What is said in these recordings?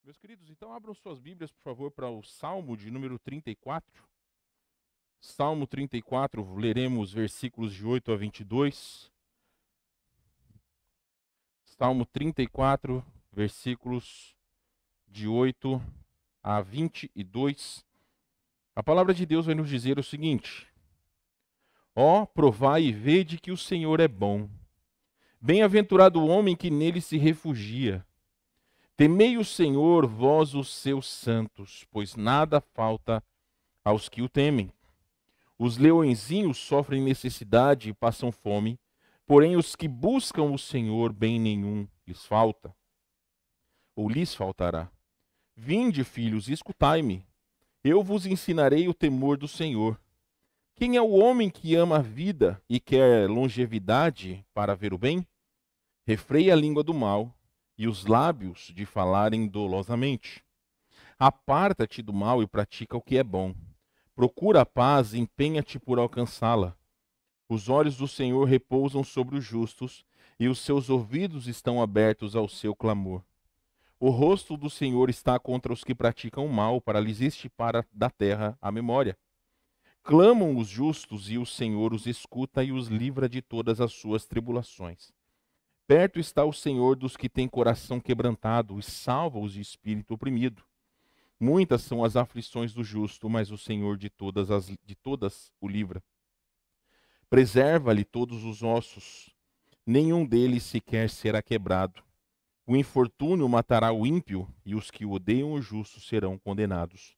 Meus queridos, então abram suas Bíblias, por favor, para o Salmo de número 34. Salmo 34, leremos versículos de 8 a 22. Salmo 34, versículos de 8 a 22. A palavra de Deus vai nos dizer o seguinte: Ó, provai e vede que o Senhor é bom. Bem-aventurado o homem que nele se refugia. Temei o Senhor, vós os seus santos, pois nada falta aos que o temem. Os leõezinhos sofrem necessidade e passam fome, porém os que buscam o Senhor, bem nenhum lhes falta, ou lhes faltará. Vinde, filhos, e escutai-me. Eu vos ensinarei o temor do Senhor. Quem é o homem que ama a vida e quer longevidade para ver o bem? Refreia a língua do mal e os lábios de falarem dolosamente. Aparta-te do mal e pratica o que é bom. Procura a paz e empenha-te por alcançá-la. Os olhos do Senhor repousam sobre os justos, e os seus ouvidos estão abertos ao seu clamor. O rosto do Senhor está contra os que praticam o mal, para lhes extirpar da terra a memória. Clamam os justos, e o Senhor os escuta e os livra de todas as suas tribulações. Perto está o Senhor dos que têm coração quebrantado, e salva-os de espírito oprimido. Muitas são as aflições do justo, mas o Senhor de todas o livra. Preserva-lhe todos os ossos, nenhum deles sequer será quebrado. O infortúnio matará o ímpio, e os que odeiam o justo serão condenados.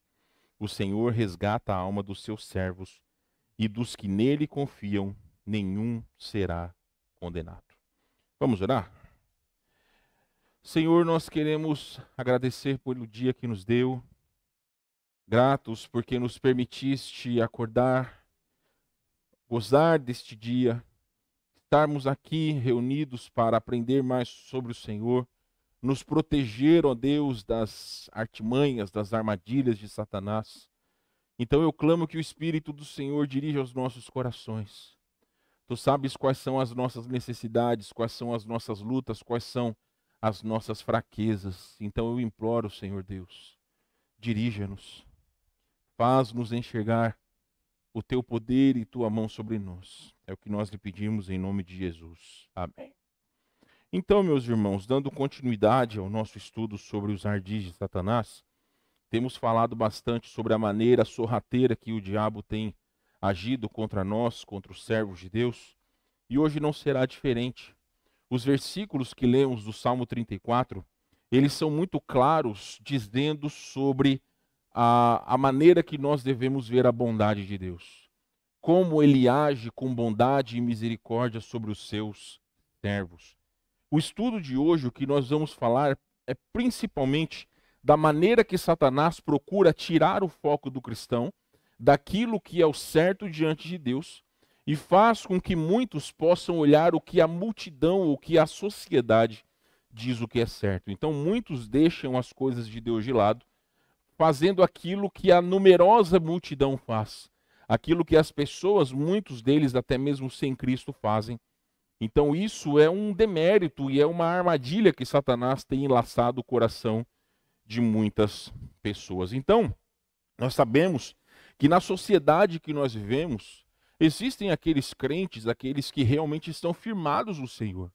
O Senhor resgata a alma dos seus servos, e dos que nele confiam, nenhum será condenado. Vamos orar? Senhor, nós queremos agradecer pelo dia que nos deu, gratos porque nos permitiste acordar, gozar deste dia, estarmos aqui reunidos para aprender mais sobre o Senhor, nos proteger, ó Deus, das artimanhas, das armadilhas de Satanás. Então eu clamo que o Espírito do Senhor dirija os nossos corações. Tu sabes quais são as nossas necessidades, quais são as nossas lutas, quais são as nossas fraquezas. Então eu imploro, Senhor Deus, dirija-nos. Faz-nos enxergar o teu poder e tua mão sobre nós. É o que nós lhe pedimos em nome de Jesus. Amém. Então, meus irmãos, dando continuidade ao nosso estudo sobre os ardis de Satanás, temos falado bastante sobre a maneira sorrateira que o diabo tem agido contra nós, contra os servos de Deus, e hoje não será diferente. Os versículos que lemos do Salmo 34, eles são muito claros, dizendo sobre a maneira que nós devemos ver a bondade de Deus. Como ele age com bondade e misericórdia sobre os seus servos. O estudo de hoje, o que nós vamos falar, é principalmente da maneira que Satanás procura tirar o foco do cristão daquilo que é o certo diante de Deus e faz com que muitos possam olhar o que a multidão, o que a sociedade diz o que é certo. Então muitos deixam as coisas de Deus de lado, fazendo aquilo que a numerosa multidão faz, aquilo que as pessoas, muitos deles até mesmo sem Cristo, fazem. Então isso é um demérito e é uma armadilha que Satanás tem enlaçado o coração de muitas pessoas. Então, nós sabemos que na sociedade que nós vivemos, existem aqueles crentes, aqueles que realmente estão firmados no Senhor,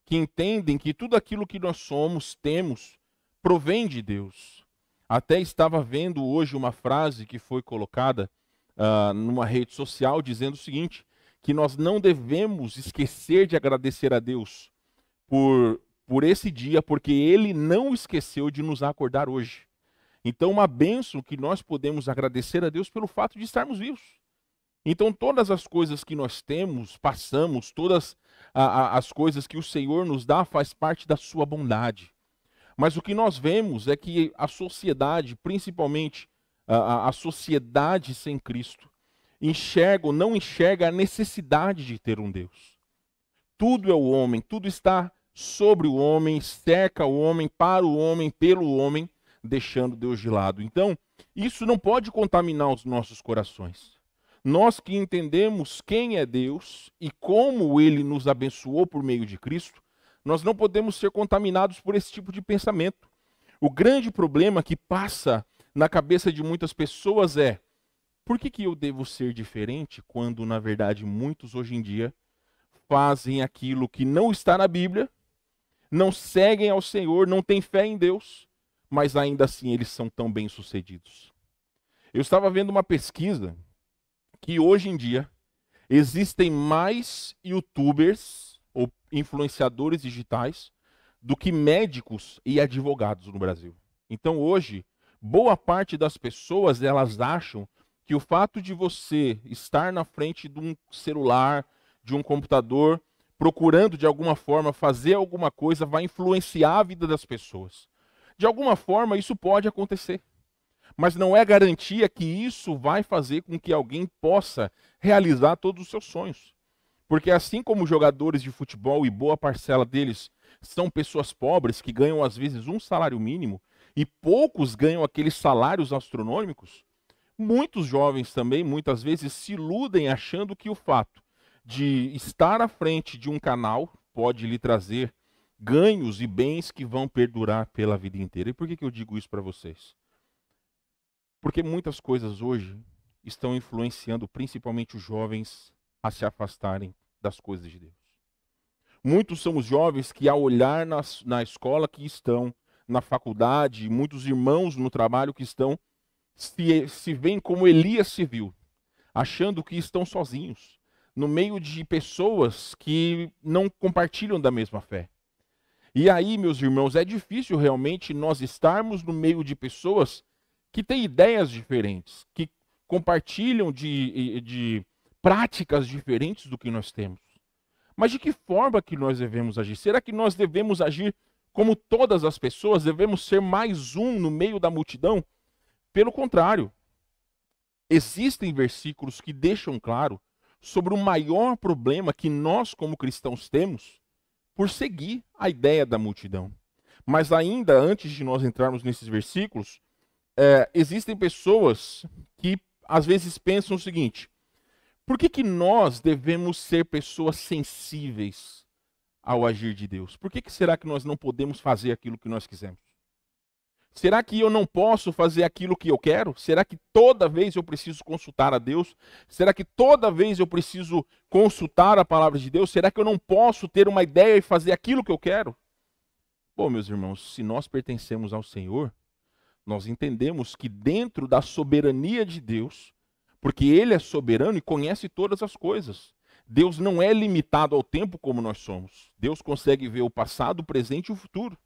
que entendem que tudo aquilo que nós somos, temos, provém de Deus. Até estava vendo hoje uma frase que foi colocada numa rede social dizendo o seguinte, que nós não devemos esquecer de agradecer a Deus por esse dia, porque Ele não esqueceu de nos acordar hoje. Então, uma bênção que nós podemos agradecer a Deus pelo fato de estarmos vivos. Então, todas as coisas que nós temos, passamos, todas as coisas que o Senhor nos dá, faz parte da sua bondade. Mas o que nós vemos é que a sociedade, principalmente a sociedade sem Cristo, não enxerga a necessidade de ter um Deus. Tudo é o homem, tudo está sobre o homem, cerca o homem, para o homem, pelo homem, deixando Deus de lado. Então, isso não pode contaminar os nossos corações. Nós que entendemos quem é Deus e como Ele nos abençoou por meio de Cristo, nós não podemos ser contaminados por esse tipo de pensamento. O grande problema que passa na cabeça de muitas pessoas é: por que eu devo ser diferente quando, na verdade, muitos hoje em dia fazem aquilo que não está na Bíblia, não seguem ao Senhor, não têm fé em Deus, mas ainda assim eles são tão bem-sucedidos? Eu estava vendo uma pesquisa que hoje em dia existem mais YouTubers ou influenciadores digitais do que médicos e advogados no Brasil. Então hoje, boa parte das pessoas, elas acham que o fato de você estar na frente de um celular, de um computador, procurando de alguma forma fazer alguma coisa, vai influenciar a vida das pessoas. De alguma forma isso pode acontecer, mas não é garantia que isso vai fazer com que alguém possa realizar todos os seus sonhos. Porque assim como jogadores de futebol, e boa parcela deles são pessoas pobres que ganham às vezes um salário mínimo, e poucos ganham aqueles salários astronômicos, muitos jovens também, muitas vezes, se iludem achando que o fato de estar à frente de um canal pode lhe trazer ganhos e bens que vão perdurar pela vida inteira. E por que eu digo isso para vocês? Porque muitas coisas hoje estão influenciando principalmente os jovens a se afastarem das coisas de Deus. Muitos são os jovens que, ao olhar na escola que estão, na faculdade, muitos irmãos no trabalho que estão, se veem como Elias se viu, achando que estão sozinhos, no meio de pessoas que não compartilham da mesma fé. E aí, meus irmãos, é difícil realmente nós estarmos no meio de pessoas que têm ideias diferentes, que compartilham de práticas diferentes do que nós temos. Mas de que forma que nós devemos agir? Será que nós devemos agir como todas as pessoas? Devemos ser mais um no meio da multidão? Pelo contrário, existem versículos que deixam claro sobre o maior problema que nós, como cristãos, temos por seguir a ideia da multidão. Mas ainda antes de nós entrarmos nesses versículos, existem pessoas que às vezes pensam o seguinte: por que nós devemos ser pessoas sensíveis ao agir de Deus? Por que será que nós não podemos fazer aquilo que nós quisermos? Será que eu não posso fazer aquilo que eu quero? Será que toda vez eu preciso consultar a Deus? Será que toda vez eu preciso consultar a palavra de Deus? Será que eu não posso ter uma ideia e fazer aquilo que eu quero? Bom, meus irmãos, se nós pertencemos ao Senhor, nós entendemos que dentro da soberania de Deus, porque Ele é soberano e conhece todas as coisas, Deus não é limitado ao tempo como nós somos. Deus consegue ver o passado, o presente e o futuro.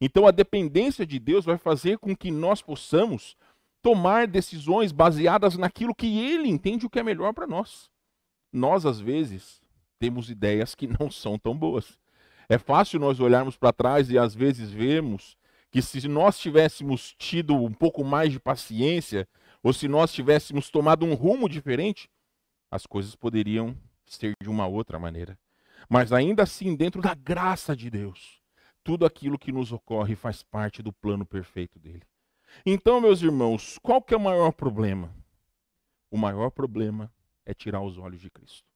Então a dependência de Deus vai fazer com que nós possamos tomar decisões baseadas naquilo que Ele entende o que é melhor para nós. Nós, às vezes, temos ideias que não são tão boas. É fácil nós olharmos para trás e às vezes vemos que se nós tivéssemos tido um pouco mais de paciência, ou se nós tivéssemos tomado um rumo diferente, as coisas poderiam ser de uma outra maneira. Mas ainda assim, dentro da graça de Deus, tudo aquilo que nos ocorre faz parte do plano perfeito dele. Então, meus irmãos, qual que é o maior problema? O maior problema é tirar os olhos de Cristo.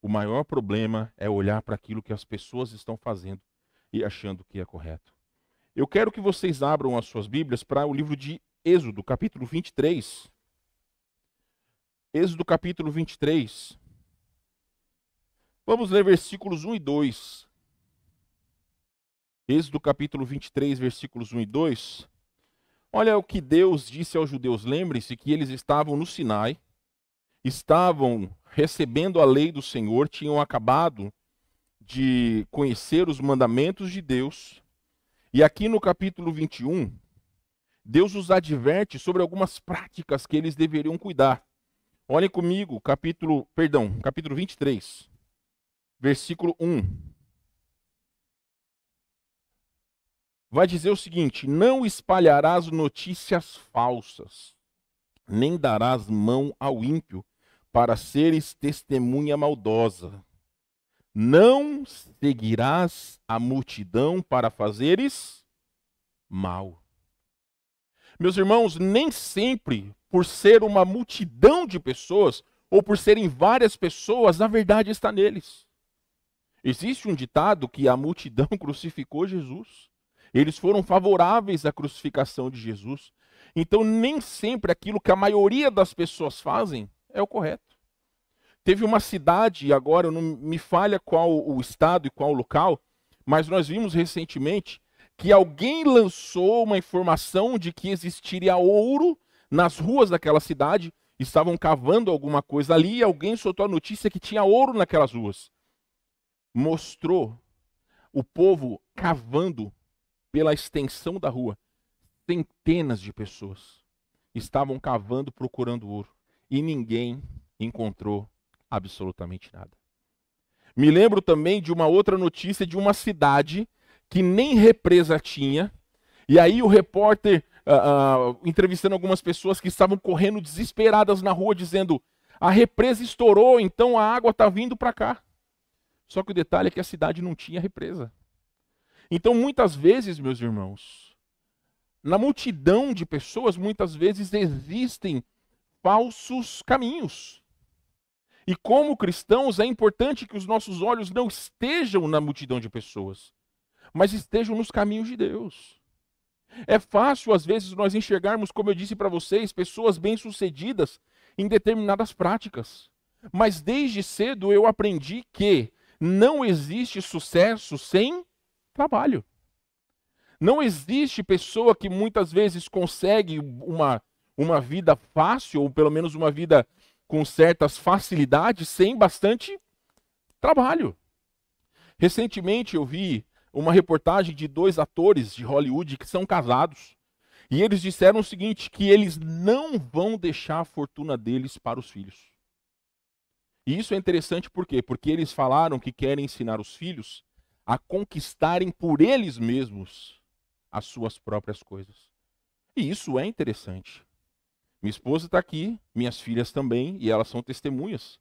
O maior problema é olhar para aquilo que as pessoas estão fazendo e achando que é correto. Eu quero que vocês abram as suas Bíblias para o livro de Êxodo, capítulo 23. Êxodo, capítulo 23. Vamos ler versículos 1 e 2. Êxodo capítulo 23, versículos 1 e 2. Olha o que Deus disse aos judeus. Lembre-se que eles estavam no Sinai, estavam recebendo a lei do Senhor, tinham acabado de conhecer os mandamentos de Deus. E aqui no capítulo 21, Deus os adverte sobre algumas práticas que eles deveriam cuidar. Olhem comigo, capítulo 23, versículo 1. Vai dizer o seguinte: não espalharás notícias falsas, nem darás mão ao ímpio, para seres testemunha maldosa. Não seguirás a multidão para fazeres mal. Meus irmãos, nem sempre, por ser uma multidão de pessoas, ou por serem várias pessoas, a verdade está neles. Existe um ditado que a multidão crucificou Jesus. Eles foram favoráveis à crucificação de Jesus. Então, nem sempre aquilo que a maioria das pessoas fazem é o correto. Teve uma cidade, e agora não me falha qual o estado e qual o local, mas nós vimos recentemente que alguém lançou uma informação de que existiria ouro nas ruas daquela cidade, estavam cavando alguma coisa ali e alguém soltou a notícia que tinha ouro naquelas ruas. Mostrou o povo cavando pela extensão da rua. Centenas de pessoas estavam cavando procurando ouro e ninguém encontrou absolutamente nada. Me lembro também de uma outra notícia de uma cidade que nem represa tinha, e aí o repórter entrevistando algumas pessoas que estavam correndo desesperadas na rua, dizendo: a represa estourou, então a água está vindo para cá. Só que o detalhe é que a cidade não tinha represa. Então, muitas vezes, meus irmãos, na multidão de pessoas, muitas vezes existem falsos caminhos. E como cristãos, é importante que os nossos olhos não estejam na multidão de pessoas, mas estejam nos caminhos de Deus. É fácil, às vezes, nós enxergarmos, como eu disse para vocês, pessoas bem-sucedidas em determinadas práticas. Mas desde cedo eu aprendi que não existe sucesso sem trabalho. Não existe pessoa que muitas vezes consegue uma vida fácil, ou pelo menos uma vida com certas facilidades, sem bastante trabalho. Recentemente eu vi uma reportagem de 2 atores de Hollywood que são casados. E eles disseram o seguinte, que eles não vão deixar a fortuna deles para os filhos. E isso é interessante por quê? Porque eles falaram que querem ensinar os filhos a conquistarem por eles mesmos as suas próprias coisas. E isso é interessante. Minha esposa está aqui, minhas filhas também, e elas são testemunhas.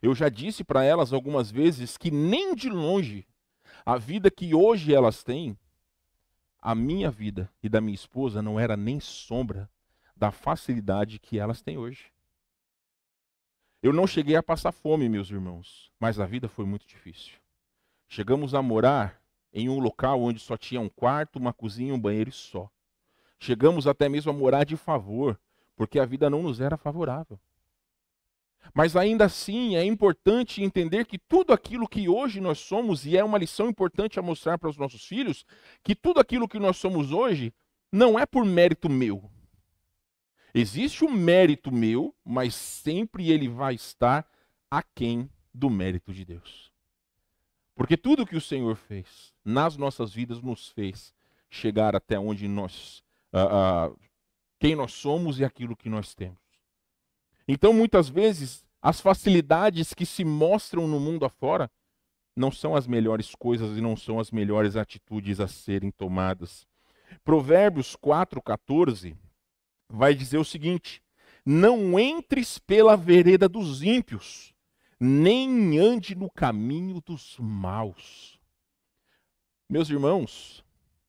Eu já disse para elas algumas vezes que nem de longe a vida que hoje elas têm, a minha vida e da minha esposa não era nem sombra da facilidade que elas têm hoje. Eu não cheguei a passar fome, meus irmãos, mas a vida foi muito difícil. Chegamos a morar em um local onde só tinha um quarto, uma cozinha e um banheiro só. Chegamos até mesmo a morar de favor, porque a vida não nos era favorável. Mas ainda assim é importante entender que tudo aquilo que hoje nós somos, e é uma lição importante a mostrar para os nossos filhos, que tudo aquilo que nós somos hoje não é por mérito meu. Existe um mérito meu, mas sempre ele vai estar aquém do mérito de Deus. Porque tudo que o Senhor fez nas nossas vidas nos fez chegar até onde quem nós somos e aquilo que nós temos. Então, muitas vezes, as facilidades que se mostram no mundo afora não são as melhores coisas e não são as melhores atitudes a serem tomadas. Provérbios 4,14 vai dizer o seguinte: não entres pela vereda dos ímpios, nem ande no caminho dos maus. Meus irmãos,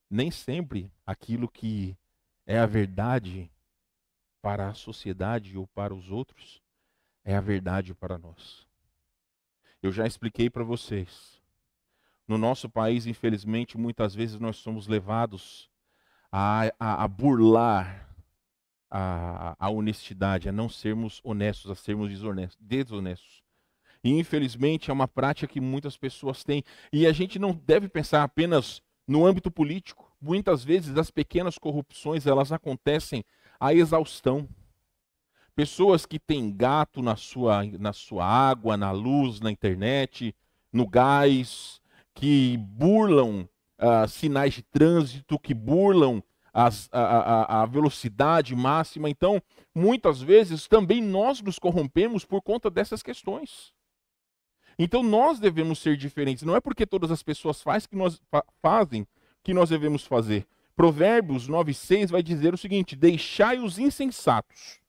nem sempre aquilo que é a verdade para a sociedade ou para os outros é a verdade para nós. Eu já expliquei para vocês. No nosso país, infelizmente, muitas vezes nós somos levados a burlar a honestidade, a não sermos honestos, a sermos desonestos. E infelizmente é uma prática que muitas pessoas têm. E a gente não deve pensar apenas no âmbito político. Muitas vezes as pequenas corrupções, elas acontecem à exaustão. Pessoas que têm gato na sua água, na luz, na internet, no gás, que burlam sinais de trânsito, que burlam a velocidade máxima. Então, muitas vezes também nós nos corrompemos por conta dessas questões. Então, nós devemos ser diferentes. Não é porque todas as pessoas fazem que nós devemos fazer. Provérbios 9,6 vai dizer o seguinte: deixai os insensatos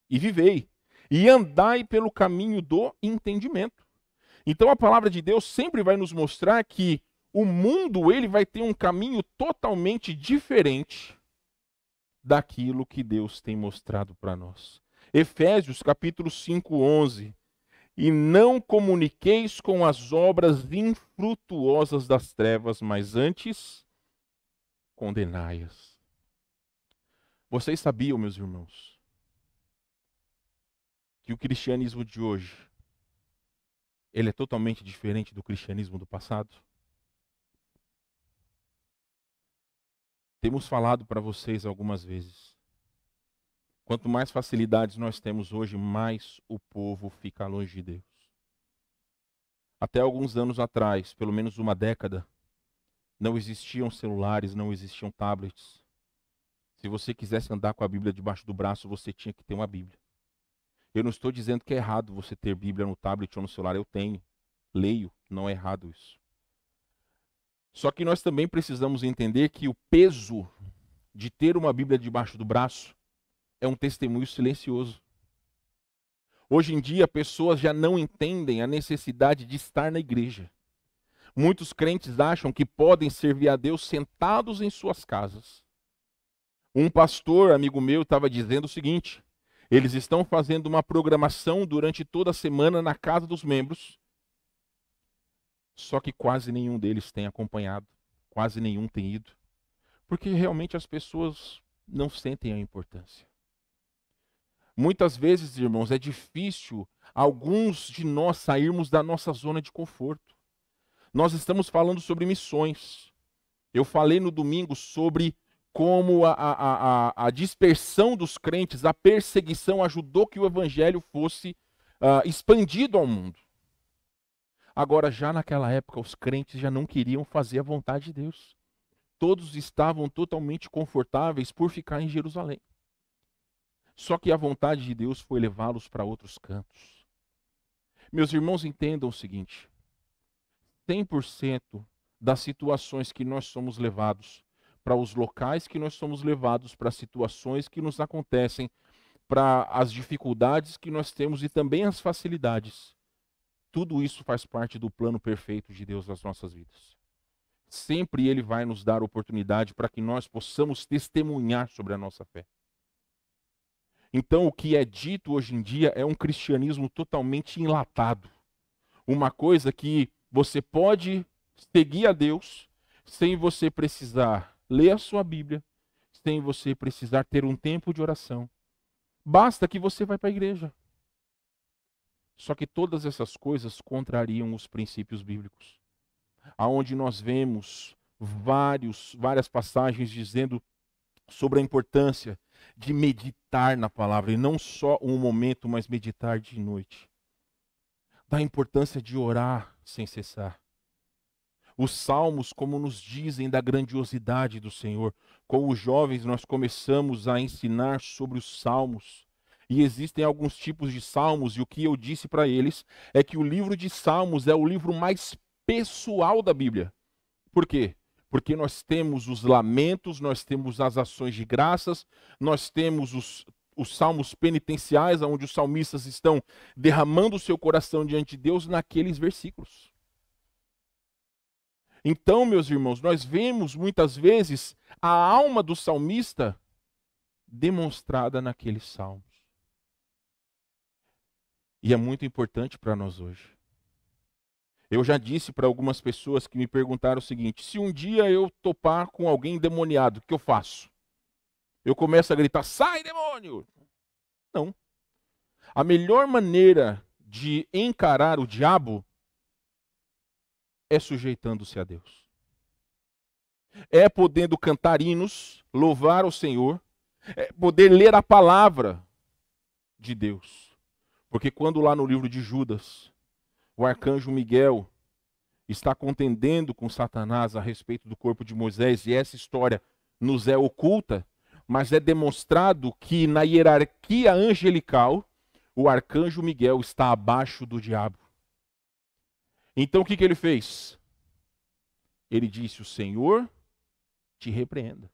e vivei, e andai pelo caminho do entendimento. Então, a palavra de Deus sempre vai nos mostrar que o mundo ele vai ter um caminho totalmente diferente daquilo que Deus tem mostrado para nós. Efésios capítulo 5:11. E não comuniqueis com as obras infrutuosas das trevas, mas antes condenai-as. Vocês sabiam, meus irmãos, que o cristianismo de hoje, ele é totalmente diferente do cristianismo do passado? Temos falado para vocês algumas vezes. Quanto mais facilidades nós temos hoje, mais o povo fica longe de Deus. Até alguns anos atrás, pelo menos uma década, não existiam celulares, não existiam tablets. Se você quisesse andar com a Bíblia debaixo do braço, você tinha que ter uma Bíblia. Eu não estou dizendo que é errado você ter Bíblia no tablet ou no celular, eu tenho. Leio, não é errado isso. Só que nós também precisamos entender que o peso de ter uma Bíblia debaixo do braço é um testemunho silencioso. Hoje em dia, pessoas já não entendem a necessidade de estar na igreja. Muitos crentes acham que podem servir a Deus sentados em suas casas. Um pastor, amigo meu, estava dizendo o seguinte: eles estão fazendo uma programação durante toda a semana na casa dos membros, só que quase nenhum deles tem acompanhado, quase nenhum tem ido, porque realmente as pessoas não sentem a importância. Muitas vezes, irmãos, é difícil alguns de nós sairmos da nossa zona de conforto. Nós estamos falando sobre missões. Eu falei no domingo sobre como a dispersão dos crentes, a perseguição ajudou que o evangelho fosse expandido ao mundo. Agora, já naquela época, os crentes já não queriam fazer a vontade de Deus. Todos estavam totalmente confortáveis por ficar em Jerusalém. Só que a vontade de Deus foi levá-los para outros cantos. Meus irmãos, entendam o seguinte: 100% das situações que nós somos levados, para os locais que nós somos levados, para as situações que nos acontecem, para as dificuldades que nós temos e também as facilidades, tudo isso faz parte do plano perfeito de Deus nas nossas vidas. Sempre Ele vai nos dar oportunidade para que nós possamos testemunhar sobre a nossa fé. Então, o que é dito hoje em dia é um cristianismo totalmente enlatado. Uma coisa que você pode seguir a Deus sem você precisar ler a sua Bíblia, sem você precisar ter um tempo de oração. Basta que você vá para a igreja. Só que todas essas coisas contrariam os princípios bíblicos. Aonde nós vemos várias passagens dizendo sobre a importância de meditar na palavra, e não só um momento, mas meditar de noite. Da importância de orar sem cessar. Os salmos, como nos dizem da grandiosidade do Senhor. Com os jovens nós começamos a ensinar sobre os salmos. E existem alguns tipos de salmos, e o que eu disse para eles é que o livro de Salmos é o livro mais pessoal da Bíblia. Por quê? Porque nós temos os lamentos, nós temos as ações de graças, nós temos os salmos penitenciais, onde os salmistas estão derramando o seu coração diante de Deus naqueles versículos. Então, meus irmãos, nós vemos muitas vezes a alma do salmista demonstrada naqueles salmos. E é muito importante para nós hoje. Eu já disse para algumas pessoas que me perguntaram o seguinte: se um dia eu topar com alguém endemoniado, o que eu faço? Eu começo a gritar: sai, demônio! Não. A melhor maneira de encarar o diabo é sujeitando-se a Deus. É podendo cantar hinos, louvar o Senhor, é poder ler a palavra de Deus. Porque quando lá no livro de Judas, o arcanjo Miguel está contendendo com Satanás a respeito do corpo de Moisés, e essa história nos é oculta, mas é demonstrado que na hierarquia angelical, o arcanjo Miguel está abaixo do diabo. Então o que ele fez? Ele disse: o Senhor te repreenda.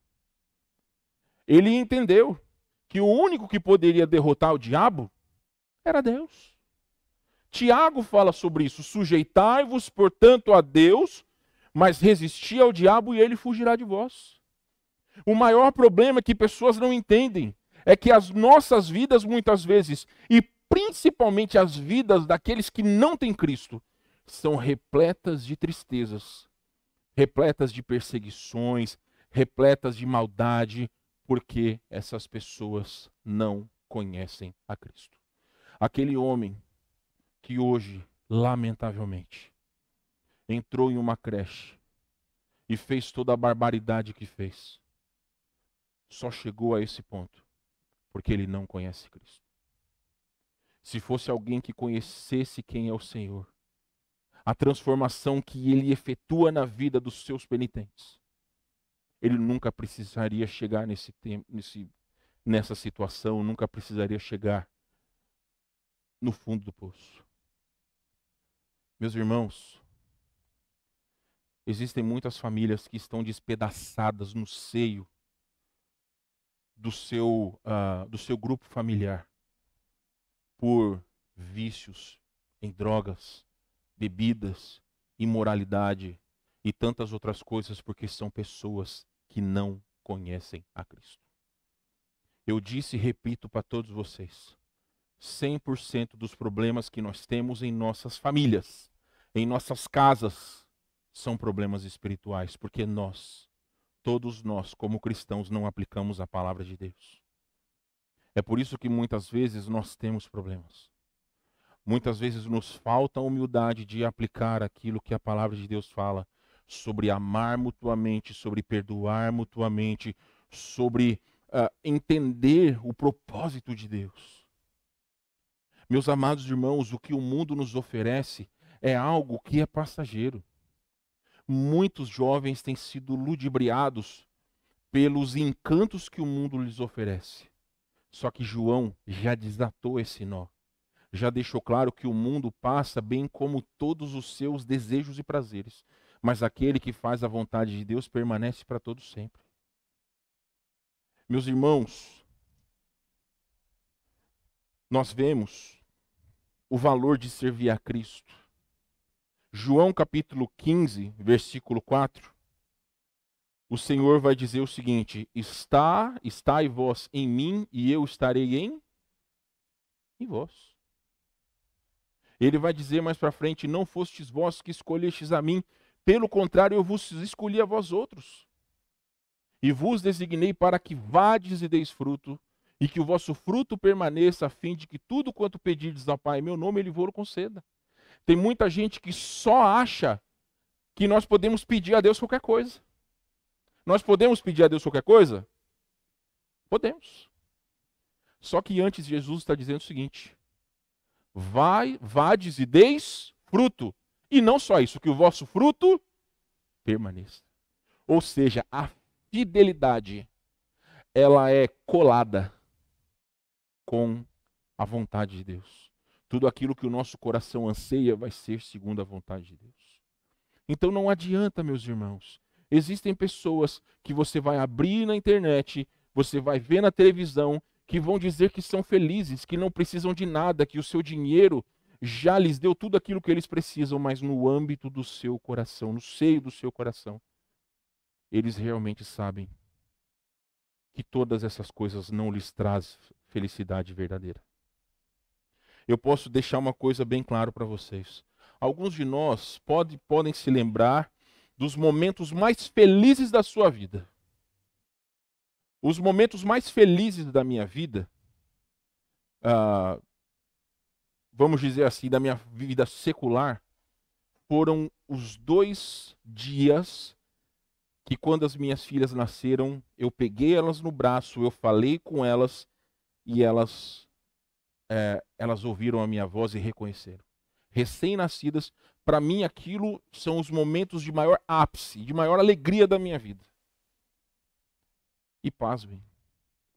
Ele entendeu que o único que poderia derrotar o diabo era Deus. Tiago fala sobre isso: sujeitai-vos, portanto, a Deus, mas resisti ao diabo e ele fugirá de vós. O maior problema que pessoas não entendem é que as nossas vidas, muitas vezes, e principalmente as vidas daqueles que não têm Cristo, são repletas de tristezas, repletas de perseguições, repletas de maldade, porque essas pessoas não conhecem a Cristo. Aquele homem que hoje, lamentavelmente, entrou em uma creche e fez toda a barbaridade que fez, só chegou a esse ponto porque ele não conhece Cristo. Se fosse alguém que conhecesse quem é o Senhor, a transformação que ele efetua na vida dos seus penitentes, ele nunca precisaria chegar nessa situação, nunca precisaria chegar no fundo do poço. Meus irmãos, existem muitas famílias que estão despedaçadas no seio do seu grupo familiar por vícios em drogas, bebidas, imoralidade e tantas outras coisas, porque são pessoas que não conhecem a Cristo. Eu disse e repito para todos vocês, 100% dos problemas que nós temos em nossas famílias, em nossas casas, são problemas espirituais, porque todos nós, como cristãos, não aplicamos a palavra de Deus. É por isso que muitas vezes nós temos problemas. Muitas vezes nos falta a humildade de aplicar aquilo que a palavra de Deus fala sobre amar mutuamente, sobre perdoar mutuamente, sobre entender o propósito de Deus. Meus amados irmãos, o que o mundo nos oferece é algo que é passageiro. Muitos jovens têm sido ludibriados pelos encantos que o mundo lhes oferece. Só que João já desatou esse nó. Já deixou claro que o mundo passa bem como todos os seus desejos e prazeres. Mas aquele que faz a vontade de Deus permanece para todo sempre. Meus irmãos, nós vemos o valor de servir a Cristo. João capítulo 15, versículo 4. O Senhor vai dizer o seguinte: estai vós em mim e eu estarei em vós. Ele vai dizer mais para frente: não fostes vós que escolhestes a mim, pelo contrário, eu vos escolhi a vós outros. E vos designei para que vades e deis fruto, e que o vosso fruto permaneça, a fim de que tudo quanto pedirdes ao Pai em meu nome, Ele vos conceda. Tem muita gente que só acha que nós podemos pedir a Deus qualquer coisa. Nós podemos pedir a Deus qualquer coisa? Podemos. Só que antes Jesus está dizendo o seguinte: vades e deis fruto. E não só isso, que o vosso fruto permaneça. Ou seja, a fidelidade, ela é colada com a vontade de Deus. Tudo aquilo que o nosso coração anseia vai ser segundo a vontade de Deus. Então não adianta, meus irmãos. Existem pessoas que você vai abrir na internet, você vai ver na televisão, que vão dizer que são felizes, que não precisam de nada, que o seu dinheiro já lhes deu tudo aquilo que eles precisam, mas no âmbito do seu coração, no seio do seu coração, eles realmente sabem que todas essas coisas não lhes trazem felicidade verdadeira. Eu posso deixar uma coisa bem clara para vocês. Alguns de nós podem se lembrar dos momentos mais felizes da sua vida. Os momentos mais felizes da minha vida, vamos dizer assim, da minha vida secular, foram os 2 dias que, quando as minhas filhas nasceram, eu peguei elas no braço, eu falei com elas e elas ouviram a minha voz e reconheceram. Recém-nascidas, para mim aquilo são os momentos de maior ápice, de maior alegria da minha vida. E pasmem,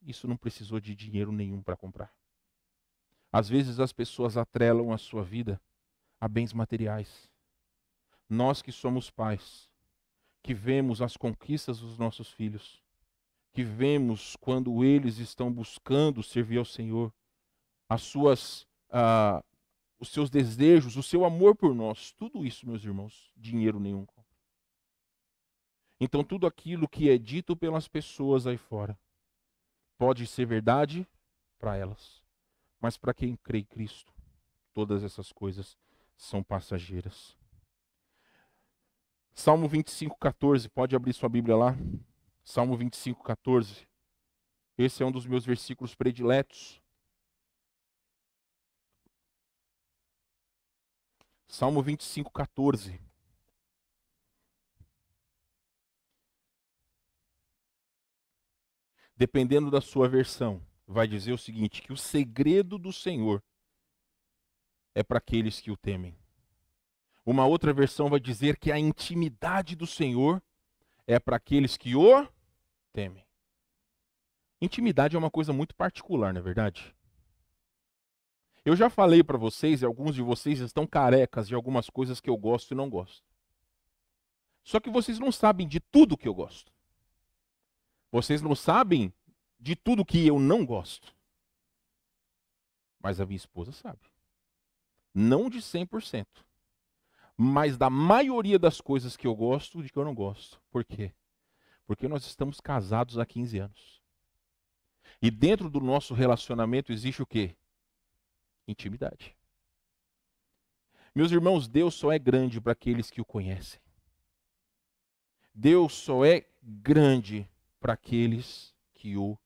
isso não precisou de dinheiro nenhum para comprar. Às vezes as pessoas atrelam a sua vida a bens materiais. Nós que somos pais, que vemos as conquistas dos nossos filhos, que vemos quando eles estão buscando servir ao Senhor, os seus desejos, o seu amor por nós, tudo isso, meus irmãos, dinheiro nenhum compra. Então tudo aquilo que é dito pelas pessoas aí fora pode ser verdade para elas, mas para quem crê em Cristo, todas essas coisas são passageiras. Salmo 25:14, pode abrir sua Bíblia lá. Salmo 25, 14. Esse é um dos meus versículos prediletos. Salmo 25, 14. Dependendo da sua versão, vai dizer o seguinte, que o segredo do Senhor é para aqueles que o temem. Uma outra versão vai dizer que a intimidade do Senhor é para aqueles que o temem. Intimidade é uma coisa muito particular, não é verdade? Eu já falei para vocês, e alguns de vocês estão carecas de algumas coisas que eu gosto e não gosto. Só que vocês não sabem de tudo que eu gosto. Vocês não sabem de tudo que eu não gosto. Mas a minha esposa sabe. Não de 100%. Mas da maioria das coisas que eu gosto e que eu não gosto. Por quê? Porque nós estamos casados há 15 anos. E dentro do nosso relacionamento existe o quê? Intimidade. Meus irmãos, Deus só é grande para aqueles que o conhecem. Deus só é grande para aqueles que o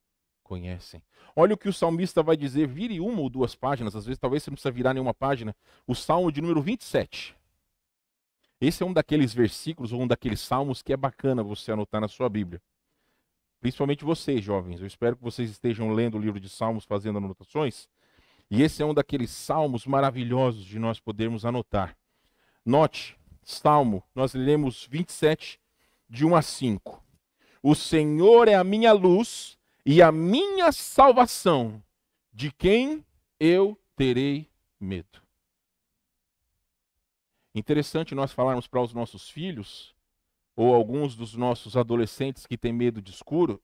conhecem. Olha o que o salmista vai dizer, vire uma ou duas páginas, às vezes talvez você não precisa virar nenhuma página. O Salmo de número 27. Esse é um daqueles versículos ou um daqueles salmos que é bacana você anotar na sua Bíblia. Principalmente vocês, jovens. Eu espero que vocês estejam lendo o livro de Salmos, fazendo anotações. E esse é um daqueles salmos maravilhosos de nós podermos anotar. Note, Salmo, nós lemos 27, de 1 a 5. O Senhor é a minha luz e a minha salvação. De quem eu terei medo? Interessante nós falarmos para os nossos filhos, ou alguns dos nossos adolescentes que têm medo de escuro,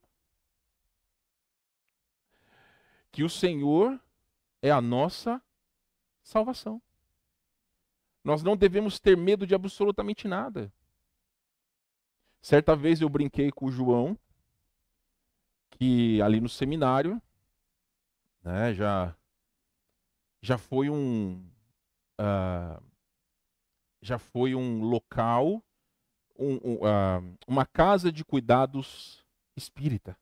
que o Senhor é a nossa salvação. Nós não devemos ter medo de absolutamente nada. Certa vez eu brinquei com o João, que ali no seminário, né, já foi um local, uma casa de cuidados espírita.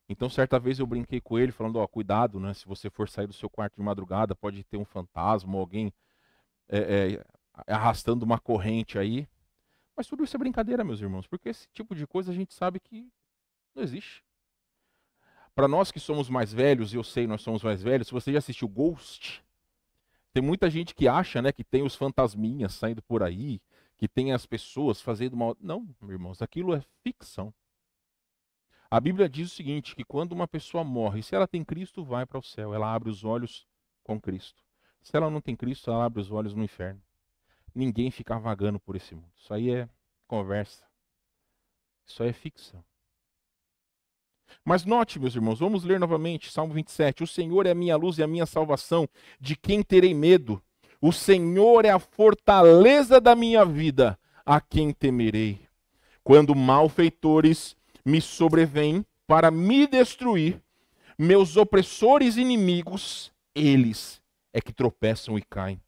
Então, certa vez eu brinquei com ele, falando, cuidado, né? Se você for sair do seu quarto de madrugada, pode ter um fantasma, ou alguém arrastando uma corrente aí. Mas tudo isso é brincadeira, meus irmãos, porque esse tipo de coisa a gente sabe que não existe. Para nós que somos mais velhos, e eu sei, nós somos mais velhos, se você já assistiu Ghost, tem muita gente que acha, né, que tem os fantasminhas saindo por aí, que tem as pessoas fazendo mal. Não, meus irmãos, aquilo é ficção. A Bíblia diz o seguinte, que quando uma pessoa morre, se ela tem Cristo, vai para o céu. Ela abre os olhos com Cristo. Se ela não tem Cristo, ela abre os olhos no inferno. Ninguém fica vagando por esse mundo. Isso aí é conversa. Isso aí é ficção. Mas note, meus irmãos, vamos ler novamente, Salmo 27. O Senhor é a minha luz e a minha salvação, de quem terei medo? O Senhor é a fortaleza da minha vida, a quem temerei? Quando malfeitores me sobrevêm para me destruir, meus opressores inimigos, eles é que tropeçam e caem.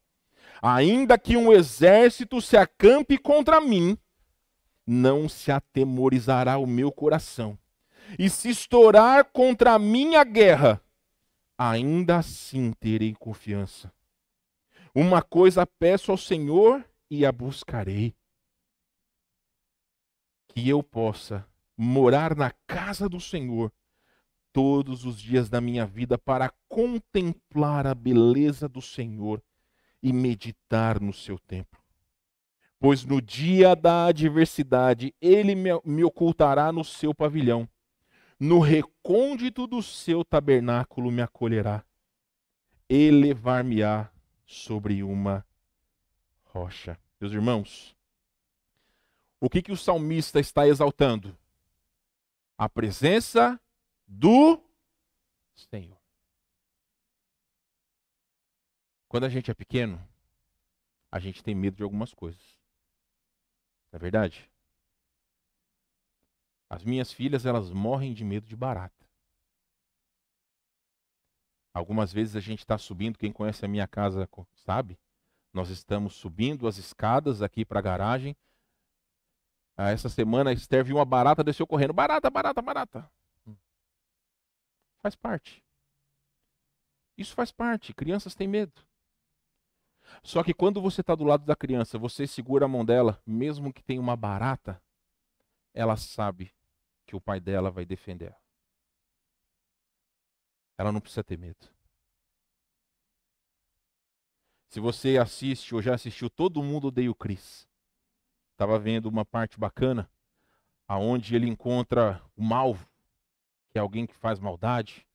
Ainda que um exército se acampe contra mim, não se atemorizará o meu coração. E se estourar contra a minha guerra, ainda assim terei confiança. Uma coisa peço ao Senhor e a buscarei, que eu possa morar na casa do Senhor todos os dias da minha vida para contemplar a beleza do Senhor e meditar no seu templo. Pois no dia da adversidade ele me ocultará no seu pavilhão. No recôndito do seu tabernáculo me acolherá. Elevar-me-á sobre uma rocha. Meus irmãos, o que o salmista está exaltando? A presença do Senhor. Quando a gente é pequeno, a gente tem medo de algumas coisas. Não é verdade? As minhas filhas, elas morrem de medo de barata. Algumas vezes a gente está subindo, quem conhece a minha casa sabe, nós estamos subindo as escadas aqui para a garagem, Essa semana a Esther viu uma barata, desceu correndo. Barata, barata, barata. Faz parte. Isso faz parte. Crianças têm medo. Só que quando você está do lado da criança, você segura a mão dela, mesmo que tenha uma barata, ela sabe que o pai dela vai defender ela. Ela não precisa ter medo. Se você assiste ou já assistiu Todo Mundo Odeia o Chris, estava vendo uma parte bacana, aonde ele encontra o Malvo, que é alguém que faz maldade,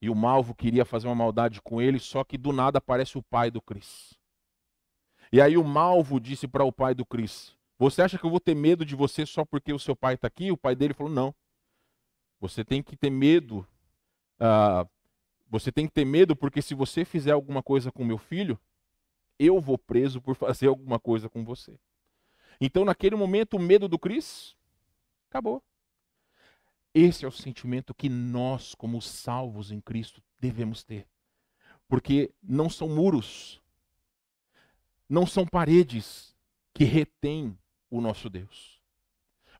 e o Malvo queria fazer uma maldade com ele, só que do nada aparece o pai do Chris. E aí o Malvo disse para o pai do Chris: você acha que eu vou ter medo de você só porque o seu pai está aqui? O pai dele falou: não. Você tem que ter medo. Você tem que ter medo porque se você fizer alguma coisa com meu filho, eu vou preso por fazer alguma coisa com você. Então, naquele momento, o medo do Chris acabou. Esse é o sentimento que nós, como salvos em Cristo, devemos ter. Porque não são muros, não são paredes que retêm o nosso Deus.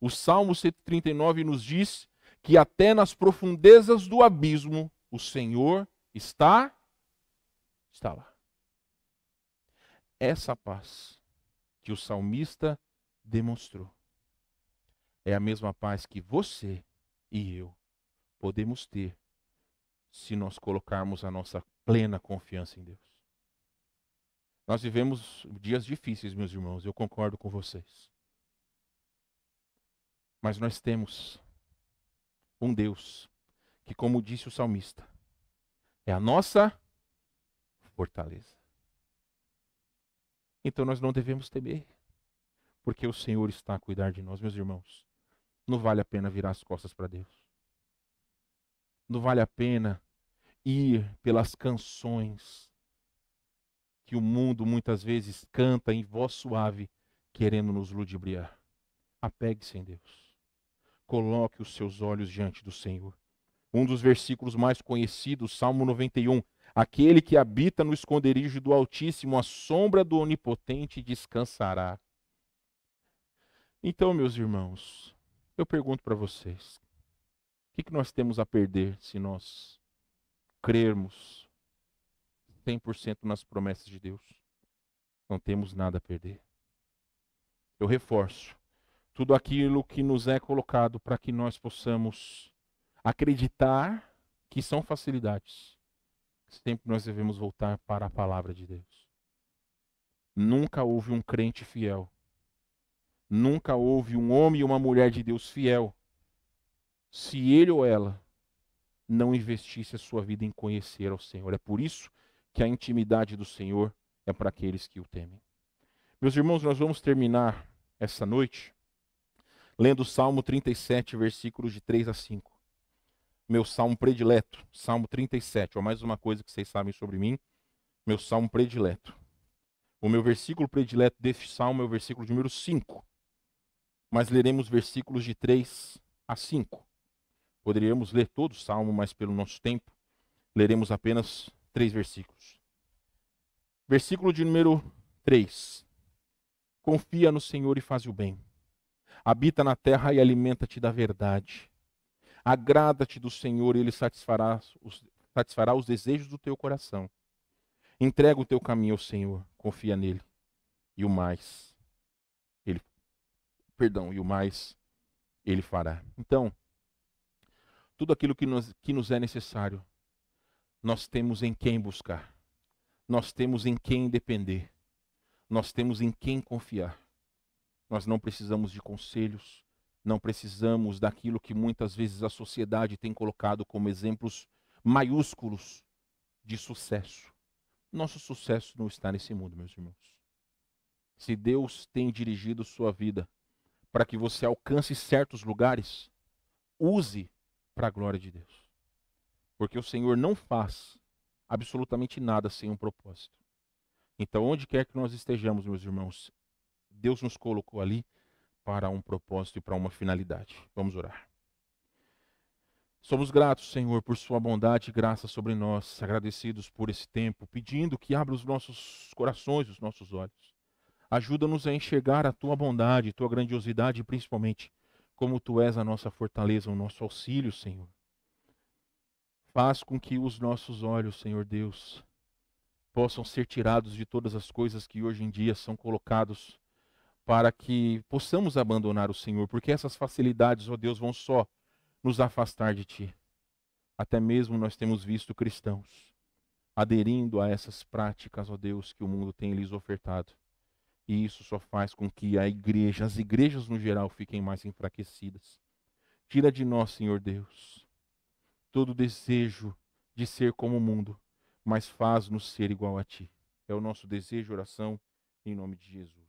O Salmo 139 nos diz que até nas profundezas do abismo, o Senhor está lá. Essa paz que o salmista demonstrou é a mesma paz que você e eu podemos ter se nós colocarmos a nossa plena confiança em Deus. Nós vivemos dias difíceis, meus irmãos, eu concordo com vocês. Mas nós temos um Deus que, como disse o salmista, é a nossa fortaleza. Então nós não devemos temer, porque o Senhor está a cuidar de nós, meus irmãos. Não vale a pena virar as costas para Deus. Não vale a pena ir pelas canções que o mundo muitas vezes canta em voz suave, querendo nos ludibriar. Apegue-se em Deus. Coloque os seus olhos diante do Senhor. Um dos versículos mais conhecidos, Salmo 91. Aquele que habita no esconderijo do Altíssimo, a sombra do Onipotente descansará. Então, meus irmãos, eu pergunto para vocês, o que nós temos a perder se nós crermos 100% nas promessas de Deus? Não temos nada a perder. Eu reforço tudo aquilo que nos é colocado para que nós possamos acreditar que são facilidades. Sempre nós devemos voltar para a palavra de Deus. Nunca houve um crente fiel. Nunca houve um homem e uma mulher de Deus fiel, se ele ou ela não investisse a sua vida em conhecer ao Senhor. É por isso que a intimidade do Senhor é para aqueles que o temem. Meus irmãos, nós vamos terminar essa noite lendo o Salmo 37, versículos de 3 a 5. Meu salmo predileto, Salmo 37. Ó, mais uma coisa que vocês sabem sobre mim, meu salmo predileto. O meu versículo predileto deste salmo é o versículo de número 5. Mas leremos versículos de 3 a 5. Poderíamos ler todo o salmo, mas pelo nosso tempo, leremos apenas 3 versículos. Versículo de número 3. Confia no Senhor e faz o bem. Habita na terra e alimenta-te da verdade. Agrada-te do Senhor e Ele satisfará os desejos do teu coração. Entrega o teu caminho ao Senhor, confia nele. E o mais Ele fará. Então, tudo aquilo que nos é necessário, nós temos em quem buscar. Nós temos em quem depender. Nós temos em quem confiar. Nós não precisamos de conselhos, não precisamos daquilo que muitas vezes a sociedade tem colocado como exemplos maiúsculos de sucesso. Nosso sucesso não está nesse mundo, meus irmãos. Se Deus tem dirigido sua vida para que você alcance certos lugares, use para a glória de Deus. Porque o Senhor não faz absolutamente nada sem um propósito. Então, onde quer que nós estejamos, meus irmãos, Deus nos colocou ali para um propósito e para uma finalidade. Vamos orar. Somos gratos, Senhor, por sua bondade e graça sobre nós, agradecidos por esse tempo, pedindo que abra os nossos corações, os nossos olhos. Ajuda-nos a enxergar a tua bondade, tua grandiosidade, e principalmente como tu és a nossa fortaleza, o nosso auxílio, Senhor. Faz com que os nossos olhos, Senhor Deus, possam ser tirados de todas as coisas que hoje em dia são colocados para que possamos abandonar o Senhor, porque essas facilidades, ó Deus, vão só nos afastar de Ti. Até mesmo nós temos visto cristãos aderindo a essas práticas, ó Deus, que o mundo tem lhes ofertado. E isso só faz com que as igrejas no geral, fiquem mais enfraquecidas. Tira de nós, Senhor Deus, todo desejo de ser como o mundo, mas faz-nos ser igual a Ti. É o nosso desejo e oração, em nome de Jesus.